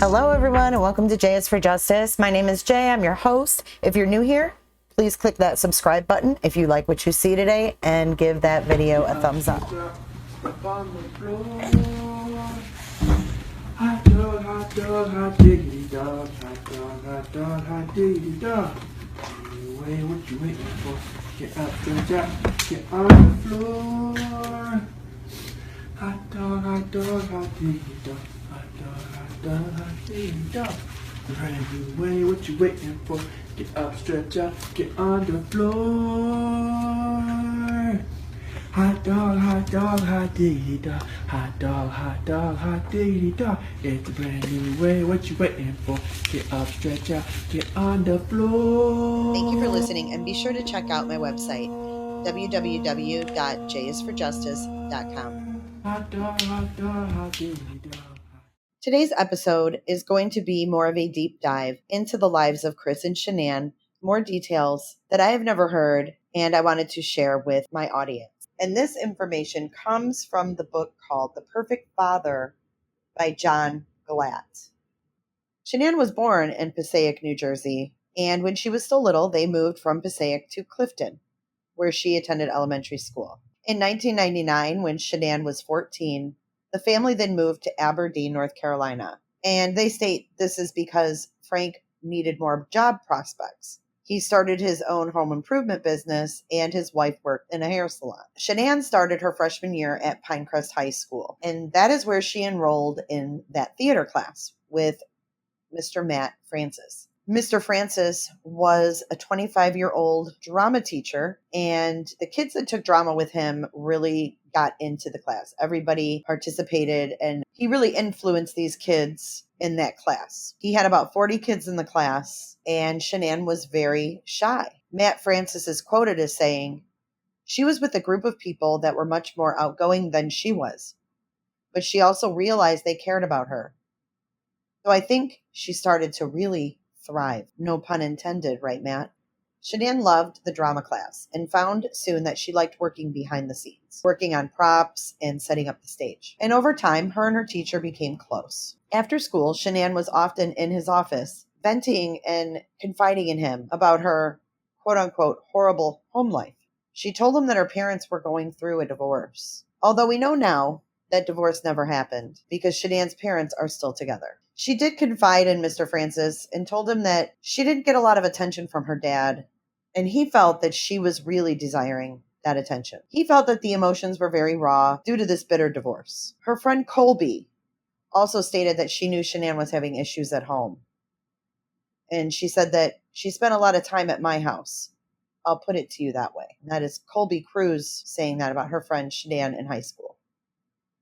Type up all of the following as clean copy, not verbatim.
Hello, everyone, and welcome to J is for Justice. My name is Jay. I'm your host. If you're new here, please click that subscribe button if you like what you see today, and give that video a thumbs up. Hot dog, hot dog, hot diggity dog, hot dog, hot dog, hot diggity dog. Anyway, what you waiting for? Get up, stretch out, get on the floor. Hot dog, hot diggity dog, hot dog, hot dog, hot diggity dog. Anyway, what you waiting for? Get up, stretch out, get on the floor. Hot dog, hot diggity dog. Hot dog, hot diggity dog. It's a brand new way. What you waiting for? Get up, stretch out, get on the floor. Thank you for listening, and be sure to check out my website, www.jisforjustice.com. Hot dog, hot diggity dog. Today's episode is going to be more of a deep dive into the lives of Chris and Shanann, more details that I have never heard and I wanted to share with my audience. And this information comes from the book called The Perfect Father by John Glatt. Shanann was born in Passaic, New Jersey, and when she was still little, they moved from Passaic to Clifton, where she attended elementary school. In 1999, when Shanann was 14, the family then moved to Aberdeen, North Carolina. And they state this is because Frank needed more job prospects. He started his own home improvement business, and his wife worked in a hair salon. Shanann started her freshman year at Pinecrest High School, and that is where she enrolled in that theater class with Mr. Matt Francis. Mr. Francis was a 25-year-old drama teacher, and the kids that took drama with him really got into the class. Everybody participated, and he really influenced these kids in that class. He had about 40 kids in the class, and Shanann was very shy. Matt Francis is quoted as saying, "She was with a group of people that were much more outgoing than she was, but she also realized they cared about her. So I think she started to really thrive." No pun intended, right, Matt? Shanann loved the drama class and found soon that she liked working behind the scenes, working on props and setting up the stage. And over time, her and her teacher became close. After school, Shanann was often in his office, venting and confiding in him about her quote-unquote horrible home life. She told him that her parents were going through a divorce. Although we know now that divorce never happened because Shanann's parents are still together. She did confide in Mr. Francis and told him that she didn't get a lot of attention from her dad, and he felt that she was really desiring that attention. He felt that the emotions were very raw due to this bitter divorce. Her friend Colby also stated that she knew Shanann was having issues at home. And she said that she spent a lot of time at my house. I'll put it to you that way. And that is Colby Cruz saying that about her friend Shanann in high school.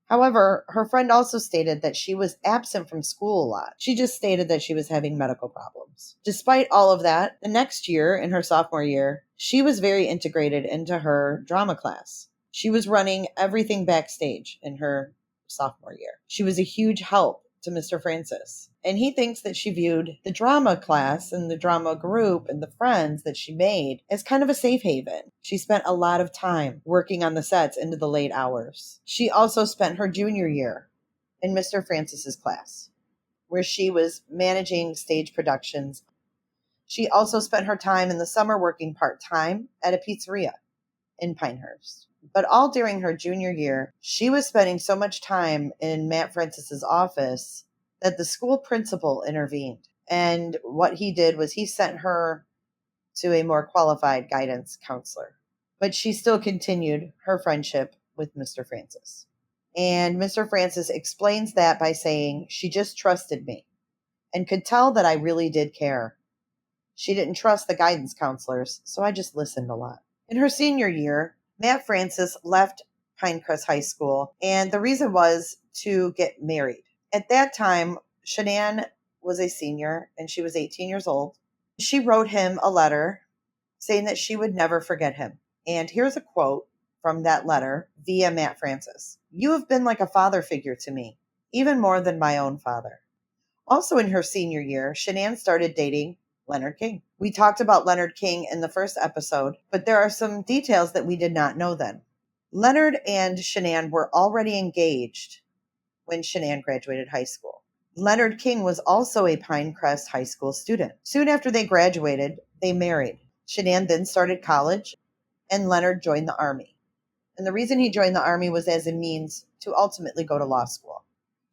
However, her friend also stated that she was absent from school a lot. She just stated that she was having medical problems. Despite all of that, the next year, in her sophomore year, she was very integrated into her drama class. She was running everything backstage in her sophomore year. She was a huge help to Mr. Francis. And he thinks that she viewed the drama class and the drama group and the friends that she made as kind of a safe haven. She spent a lot of time working on the sets into the late hours. She also spent her junior year in Mr. Francis's class, where she was managing stage productions. She also spent her time in the summer working part-time at a pizzeria in Pinehurst. But all during her junior year, she was spending so much time in Matt Francis's office that the school principal intervened. And what he did was he sent her to a more qualified guidance counselor. But she still continued her friendship with Mr. Francis. And Mr. Francis explains that by saying, "She just trusted me and could tell that I really did care. She didn't trust the guidance counselors, so I just listened a lot." In her senior year, Matt Francis left Pinecrest High School, and the reason was to get married. At that time, Shanann was a senior, and she was 18 years old. She wrote him a letter saying that she would never forget him. And here's a quote from that letter via Matt Francis. "You have been like a father figure to me, even more than my own father." Also in her senior year, Shanann started dating Leonard King. We talked about Leonard King in the first episode, but there are some details that we did not know then. Leonard and Shanann were already engaged when Shanann graduated high school. Leonard King was also a Pinecrest High School student. Soon after they graduated, they married. Shanann then started college, and Leonard joined the Army. And the reason he joined the Army was as a means to ultimately go to law school.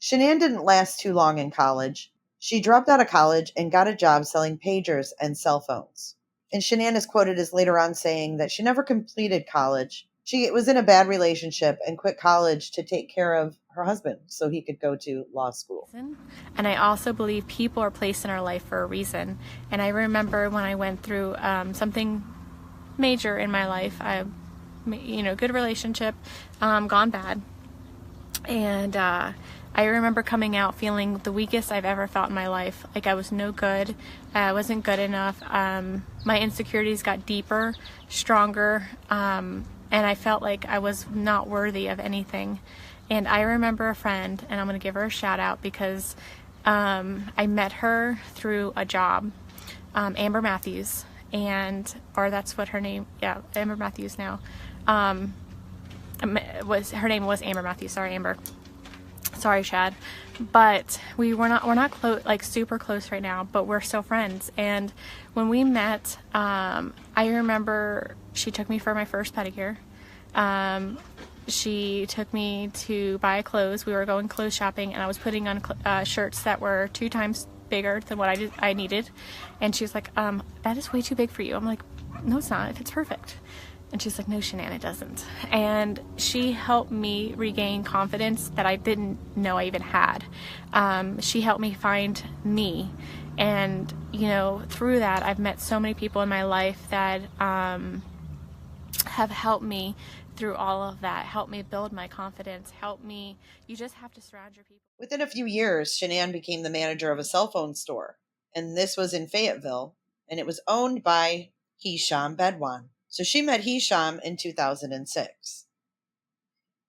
Shanann didn't last too long in college. She dropped out of college and got a job selling pagers and cell phones. And Shanann is quoted as later on saying that she never completed college. She was in a bad relationship and quit college to take care of her husband so he could go to law school. And I also believe people are placed in our life for a reason. And I remember when I went through something major in my life, good relationship, gone bad. And I remember coming out feeling the weakest I've ever felt in my life. Like I was no good. I wasn't good enough. My insecurities got deeper, stronger, and I felt like I was not worthy of anything. And I remember a friend, and I'm going to give her a shout out because I met her through a job, Amber Matthews, or that's what her name, Amber Matthews now. Her name was Amber Matthews. Sorry, Amber. Sorry, Chad. But we're not close, like super close right now, but we're still friends. And when we met, I remember she took me for my first pedicure. She took me to buy clothes. We were going clothes shopping, and I was putting on shirts that were 2 times bigger than what I needed. And she was like, that is way too big for you. I'm like, no, it's not. It fits perfect. And she's like, no, Shanann, it doesn't. And she helped me regain confidence that I didn't know I even had. She helped me find me. And, through that, I've met so many people in my life that have helped me through all of that, helped me build my confidence, you just have to surround your people. Within a few years, Shanann became the manager of a cell phone store. And this was in Fayetteville. And it was owned by Hisham Bedwan. So she met Hisham in 2006.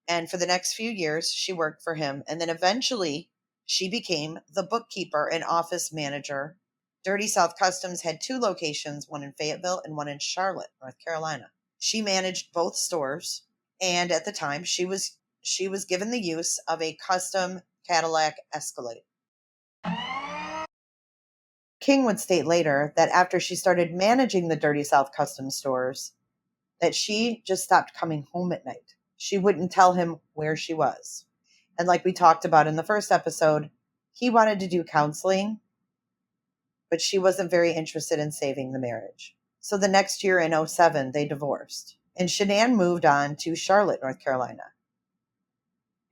And for the next few years, she worked for him. And then eventually, she became the bookkeeper and office manager. Dirty South Customs had 2 locations, one in Fayetteville and one in Charlotte, North Carolina. She managed both stores. And at the time, she was given the use of a custom Cadillac Escalade. King would state later that after she started managing the Dirty South Customs stores, that she just stopped coming home at night. She wouldn't tell him where she was. And like we talked about in the first episode, he wanted to do counseling, but she wasn't very interested in saving the marriage. So the next year in 2007, they divorced. And Shanann moved on to Charlotte, North Carolina.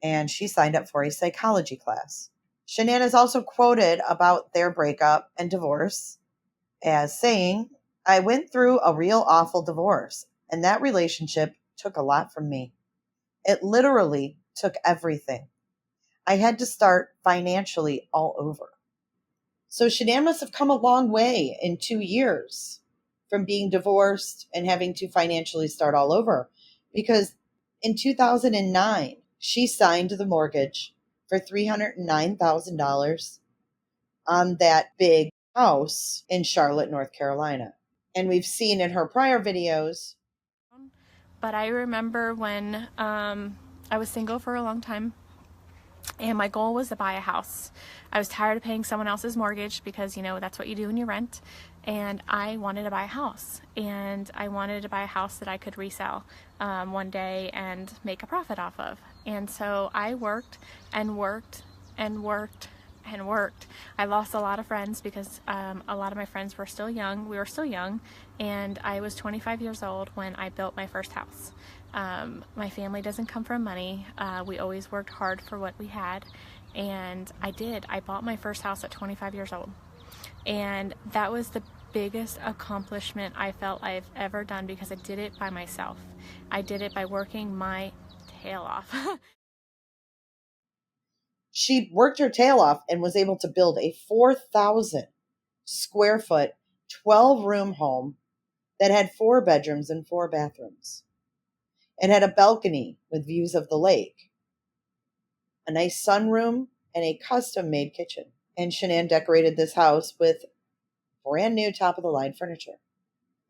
And she signed up for a psychology class. Shanann is also quoted about their breakup and divorce as saying, I went through a real awful divorce, and that relationship took a lot from me. It literally took everything. I had to start financially all over. So Shanann must have come a long way in 2 years from being divorced and having to financially start all over. Because in 2009, she signed the mortgage for $309,000 on that big house in Charlotte, North Carolina. And we've seen in her prior videos. But I remember when I was single for a long time, and my goal was to buy a house. I was tired of paying someone else's mortgage because, that's what you do when you rent. And I wanted to buy a house. And I wanted to buy a house that I could resell one day and make a profit off of. And so I worked and worked and worked and worked. I lost a lot of friends because a lot of my friends were still young. We were still young. And I was 25 years old when I built my first house. My family doesn't come from money. We always worked hard for what we had. And I did. I bought my first house at 25 years old. And that was the biggest accomplishment I felt I've ever done because I did it by myself. I did it by working my tail off. She worked her tail off and was able to build a 4,000 square foot, 12-room home that had 4 bedrooms and 4 bathrooms. It had a balcony with views of the lake, a nice sunroom, and a custom-made kitchen. And Shanann decorated this house with brand new top-of-the-line furniture.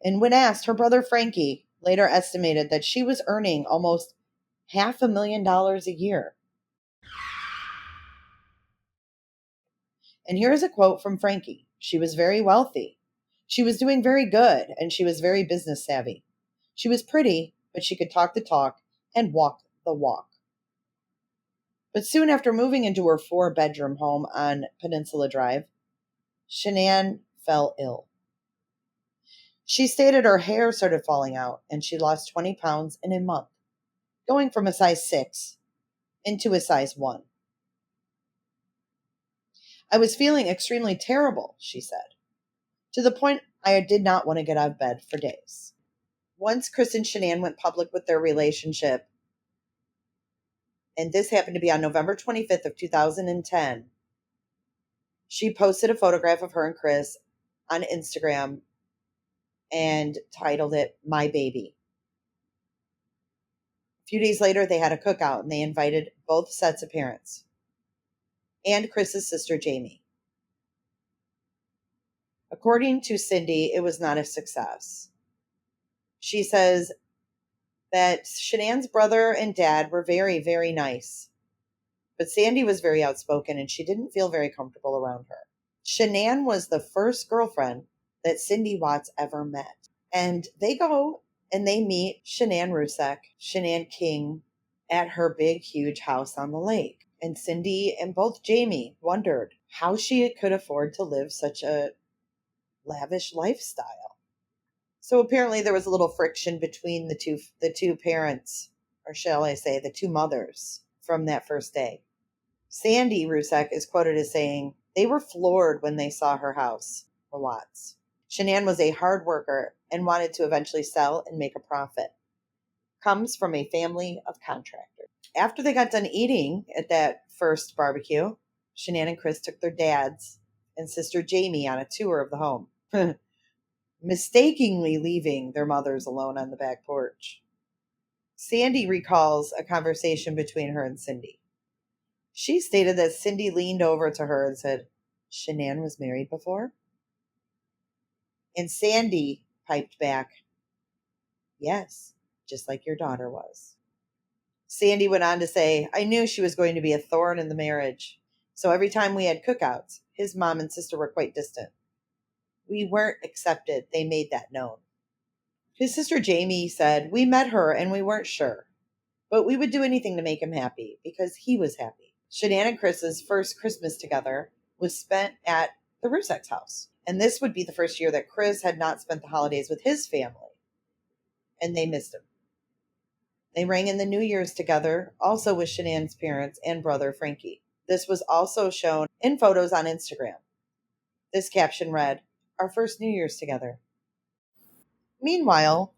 And when asked, her brother Frankie later estimated that she was earning almost $500,000 a year. And here's a quote from Frankie. She was very wealthy. She was doing very good, and she was very business savvy. She was pretty, but she could talk the talk and walk the walk. But soon after moving into her 4-bedroom home on Peninsula Drive, Shanann fell ill. She stated her hair started falling out and she lost 20 pounds in a month, going from a size 6 into a size 1. I was feeling extremely terrible, she said, to the point I did not want to get out of bed for days. Once Chris and Shanann went public with their relationship, and this happened to be on November 25th of 2010, she posted a photograph of her and Chris on Instagram and titled it My Baby. A few days later, they had a cookout and they invited both sets of parents and Chris's sister, Jamie. According to Cindy, it was not a success. She says that Shanann's brother and dad were very, very nice, but Sandy was very outspoken and she didn't feel very comfortable around her. Shanann was the first girlfriend that Cindy Watts ever met. And they go and they meet Shanann Rusak, Shanann King, at her big, huge house on the lake. And Cindy and both Jamie wondered how she could afford to live such a lavish lifestyle. So apparently there was a little friction between the two parents, or shall I say, the two mothers from that first day. Sandy Rusak is quoted as saying, "They were floored when they saw her house, the Watts. Shanann was a hard worker and wanted to eventually sell and make a profit. Comes from a family of contractors." After they got done eating at that first barbecue, Shanann and Chris took their dads and sister Jamie on a tour of the home, mistakenly leaving their mothers alone on the back porch. Sandy recalls a conversation between her and Cindy. She stated that Cindy leaned over to her and said, "Shanann was married before?" And Sandy piped back, "Yes, just like your daughter was." Sandy went on to say, "I knew she was going to be a thorn in the marriage. So every time we had cookouts, his mom and sister were quite distant. We weren't accepted. They made that known." His sister Jamie said, "We met her and we weren't sure, but we would do anything to make him happy because he was happy." Shanann and Chris's first Christmas together was spent at the Rusak's house. And this would be the first year that Chris had not spent the holidays with his family. And they missed him. They rang in the New Year's together, also with Shanann's parents and brother Frankie. This was also shown in photos on Instagram. This caption read, "Our first New Year's together." Meanwhile,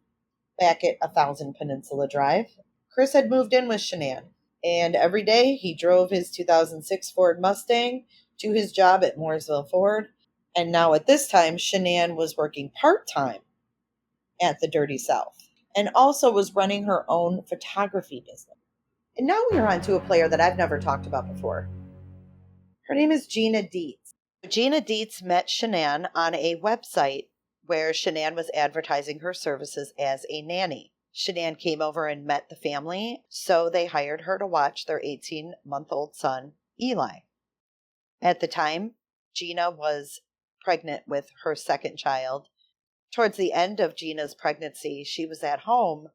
back at 1000 Peninsula Drive, Chris had moved in with Shanann. And every day he drove his 2006 Ford Mustang to his job at Mooresville Ford. And now at this time, Shanann was working part-time at the Dirty South and also was running her own photography business. And now we are on to a player that I've never talked about before. Her name is Gina Dietz. Gina Dietz met Shanann on a website where Shanann was advertising her services as a nanny. Shanann came over and met the family, so they hired her to watch their 18-month-old son, Eli. At the time, Gina was pregnant with her second child. Towards the end of Gina's pregnancy, she was at home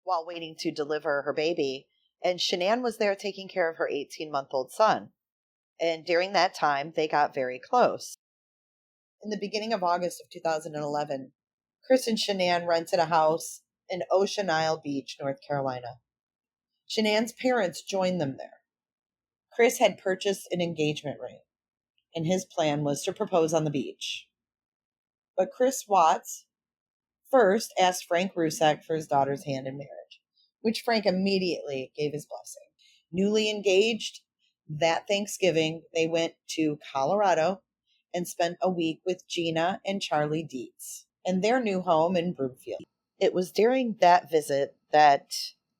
while waiting to deliver her baby, and Shanann was there taking care of her 18-month-old son. And during that time, they got very close. In the beginning of August of 2011, Chris and Shanann rented a house in Ocean Isle Beach, North Carolina. Shanann's parents joined them there. Chris had purchased an engagement ring, and his plan was to propose on the beach. But Chris Watts first asked Frank Rusak for his daughter's hand in marriage, which Frank immediately gave his blessing. Newly engaged, that Thanksgiving, they went to Colorado and spent a week with Gina and Charlie Dietz in their new home in Broomfield. It was during that visit that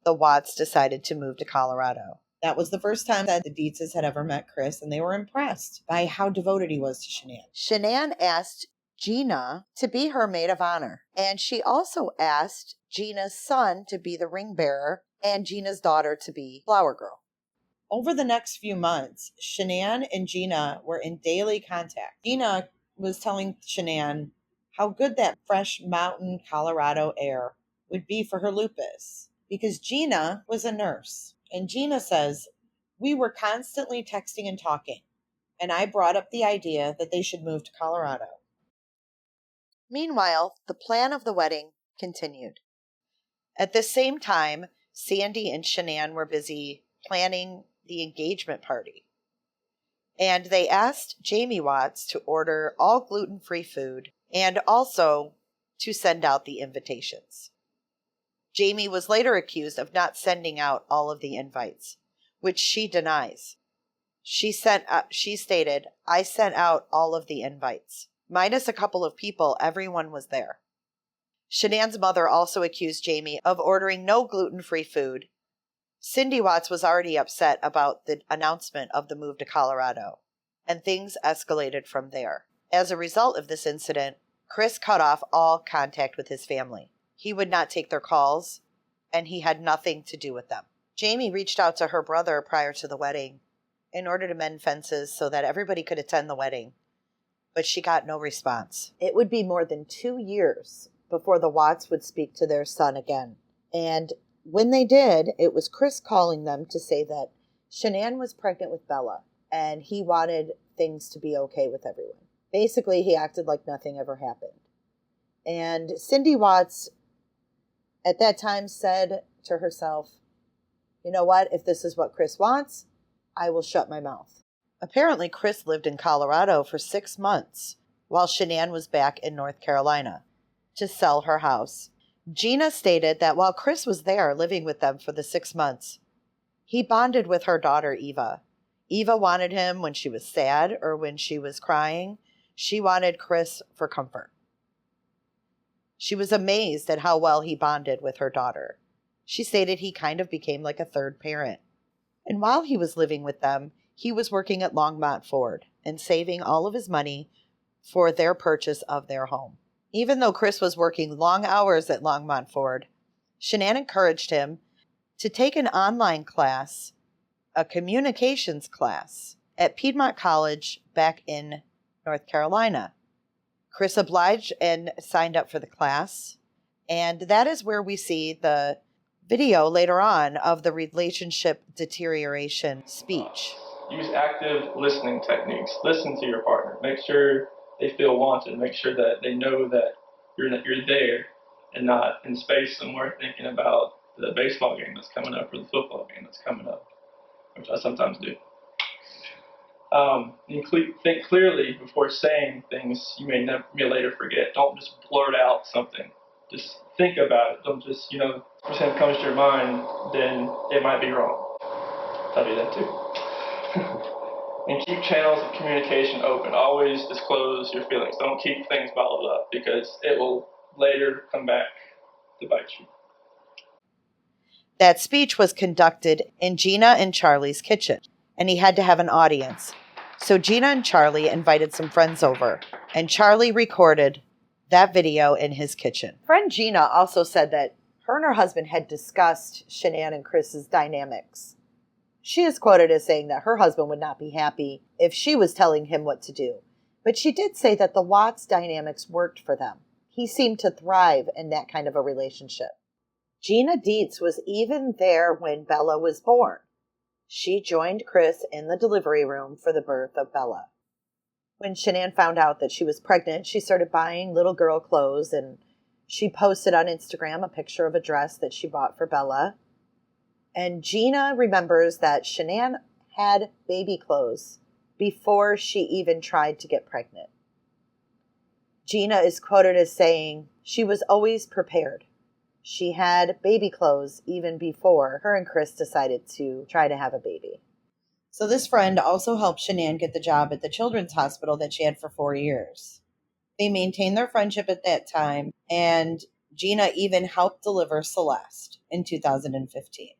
the Watts decided to move to Colorado. That was the first time that the Dietzes had ever met Chris, and they were impressed by how devoted he was to Shanann. Shanann asked Gina to be her maid of honor, and she also asked Gina's son to be the ring bearer and Gina's daughter to be flower girl. Over the next few months, Shanann and Gina were in daily contact. Gina was telling Shanann how good that fresh mountain Colorado air would be for her lupus because Gina was a nurse. And Gina says, we were constantly texting and talking, and I brought up the idea that they should move to Colorado. Meanwhile, the plan of the wedding continued. At the same time, Sandy and Shanann were busy planning the engagement party. And they asked Jamie Watts to order all gluten-free food and also to send out the invitations. Jamie was later accused of not sending out all of the invites, which she denies. She stated, I sent out all of the invites. Minus a couple of people, everyone was there. Shanann's mother also accused Jamie of ordering no gluten-free food. Cindy Watts was already upset about the announcement of the move to Colorado, and things escalated from there. As a result of this incident, Chris cut off all contact with his family. He would not take their calls, and he had nothing to do with them. Jamie reached out to her brother prior to the wedding in order to mend fences so that everybody could attend the wedding, but she got no response. It would be more than 2 years before the Watts would speak to their son again. And when they did, it was Chris calling them to say that Shanann was pregnant with Bella, and he wanted things to be okay with everyone. Basically, he acted like nothing ever happened. And Cindy Watts at that time said to herself, you know what, if this is what Chris wants, I will shut my mouth. Apparently, Chris lived in Colorado for 6 months while Shanann was back in North Carolina to sell her house. Gina stated that while Chris was there living with them for the 6 months, he bonded with her daughter, Eva. Eva wanted him when she was sad or when she was crying. She wanted Chris for comfort. She was amazed at how well he bonded with her daughter. She stated he kind of became like a third parent. And while he was living with them, he was working at Longmont Ford and saving all of his money for their purchase of their home. Even though Chris was working long hours at Longmont Ford, Shanann encouraged him to take an online class, a communications class, at Piedmont College back in North Carolina. Chris obliged and signed up for the class, and that is where we see the video later on of the relationship deterioration speech. Use active listening techniques. Listen to your partner. Make sure they feel wanted. Make sure that they know that you're there and not in space somewhere thinking about the baseball game that's coming up or the football game that's coming up, which I sometimes do. Think clearly before saying things you may later forget. Don't just blurt out something. Just think about it. Don't just, if something comes to your mind, then it might be wrong. I do that too. And keep channels of communication open. Always disclose your feelings. Don't keep things bottled up because it will later come back to bite you. That speech was conducted in Gina and Charlie's kitchen, and he had to have an audience. So Gina and Charlie invited some friends over, and Charlie recorded that video in his kitchen. Friend Gina also said that her and her husband had discussed Shanann and Chris's dynamics. She is quoted as saying that her husband would not be happy if she was telling him what to do. But she did say that the Watts dynamics worked for them. He seemed to thrive in that kind of a relationship. Gina Dietz was even there when Bella was born. She joined Chris in the delivery room for the birth of Bella. When Shanann found out that she was pregnant, she started buying little girl clothes, and she posted on Instagram a picture of a dress that she bought for Bella. And Gina remembers that Shanann had baby clothes before she even tried to get pregnant. Gina is quoted as saying she was always prepared. She had baby clothes even before her and Chris decided to try to have a baby. So this friend also helped Shanann get the job at the children's hospital that she had for 4 years. They maintained their friendship at that time, and Gina even helped deliver Celeste in 2015.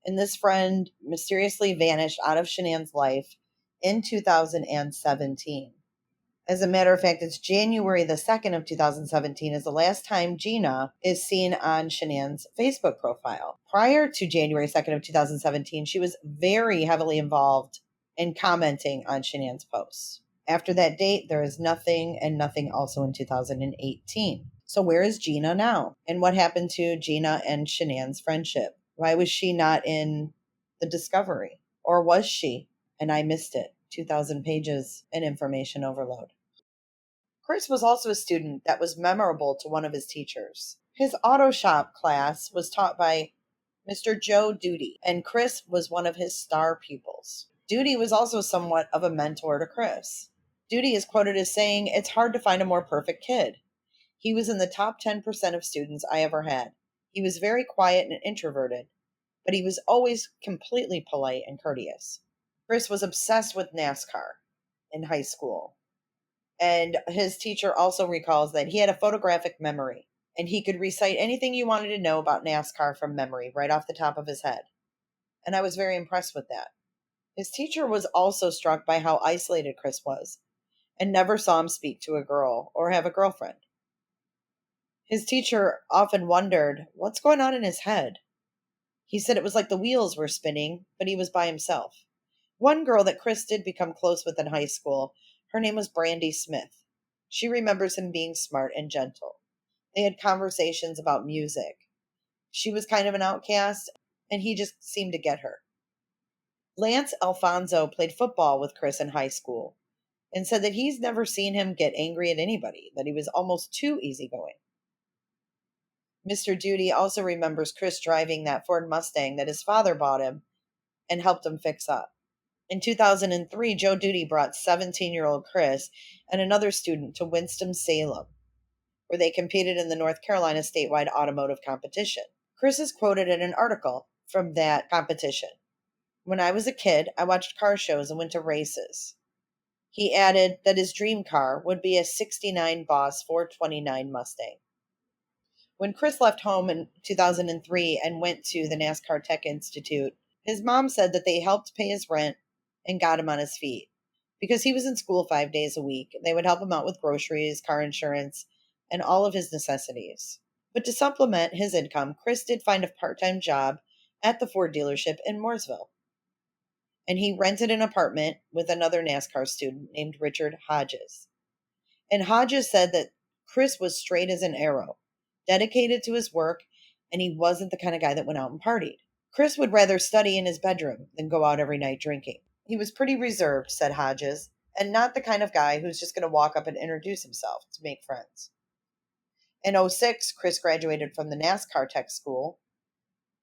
And this friend mysteriously vanished out of Shanann's life in 2017. As a matter of fact, it's January the 2nd of 2017 is the last time Gina is seen on Shanann's Facebook profile. Prior to January 2nd of 2017, she was very heavily involved in commenting on Shanann's posts. After that date, there is nothing and nothing also in 2018. So where is Gina now? And what happened to Gina and Shanann's friendship? Why was she not in the discovery? Or was she? And I missed it. 2,000 pages and information overload. Chris was also a student that was memorable to one of his teachers. His auto shop class was taught by Mr. Joe Duty, and Chris was one of his star pupils. Duty was also somewhat of a mentor to Chris. Duty is quoted as saying, "It's hard to find a more perfect kid. He was in the top 10% of students I ever had. He was very quiet and introverted, but he was always completely polite and courteous." Chris was obsessed with NASCAR in high school. And his teacher also recalls that he had a photographic memory and he could recite anything you wanted to know about NASCAR from memory right off the top of his head. And I was very impressed with that. His teacher was also struck by how isolated Chris was and never saw him speak to a girl or have a girlfriend. His teacher often wondered what's going on in his head. He said it was like the wheels were spinning, but he was by himself. One girl that Chris did become close with in high school, her name was Brandy Smith. She remembers him being smart and gentle. They had conversations about music. She was kind of an outcast, and he just seemed to get her. Lance Alfonso played football with Chris in high school and said that he's never seen him get angry at anybody, that he was almost too easygoing. Mr. Duty also remembers Chris driving that Ford Mustang that his father bought him and helped him fix up. In 2003, Joe Duty brought 17-year-old Chris and another student to Winston-Salem, where they competed in the North Carolina statewide automotive competition. Chris is quoted in an article from that competition. "When I was a kid, I watched car shows and went to races." He added that his dream car would be a 69 Boss 429 Mustang. When Chris left home in 2003 and went to the NASCAR Tech Institute, his mom said that they helped pay his rent and got him on his feet. Because he was in school 5 days a week, they would help him out with groceries, car insurance, and all of his necessities. But to supplement his income, Chris did find a part-time job at the Ford dealership in Mooresville. And he rented an apartment with another NASCAR student named Richard Hodges. And Hodges said that Chris was straight as an arrow, dedicated to his work, and he wasn't the kind of guy that went out and partied. Chris would rather study in his bedroom than go out every night drinking. He was pretty reserved, said Hodges, and not the kind of guy who's just going to walk up and introduce himself to make friends. In 2006, Chris graduated from the NASCAR tech school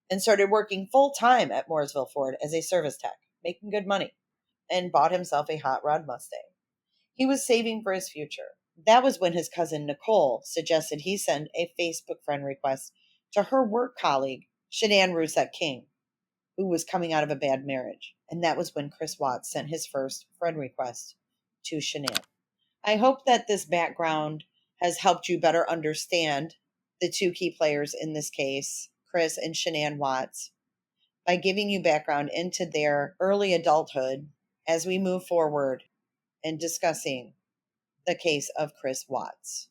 and started working full-time at Mooresville Ford as a service tech, making good money, and bought himself a hot rod Mustang. He was saving for his future. That was when his cousin Nicole suggested he send a Facebook friend request to her work colleague, Shanann Rusek King, who was coming out of a bad marriage. And that was when Chris Watts sent his first friend request to Shanann. I hope that this background has helped you better understand the two key players in this case, Chris and Shanann Watts, by giving you background into their early adulthood as we move forward in discussing the case of Chris Watts.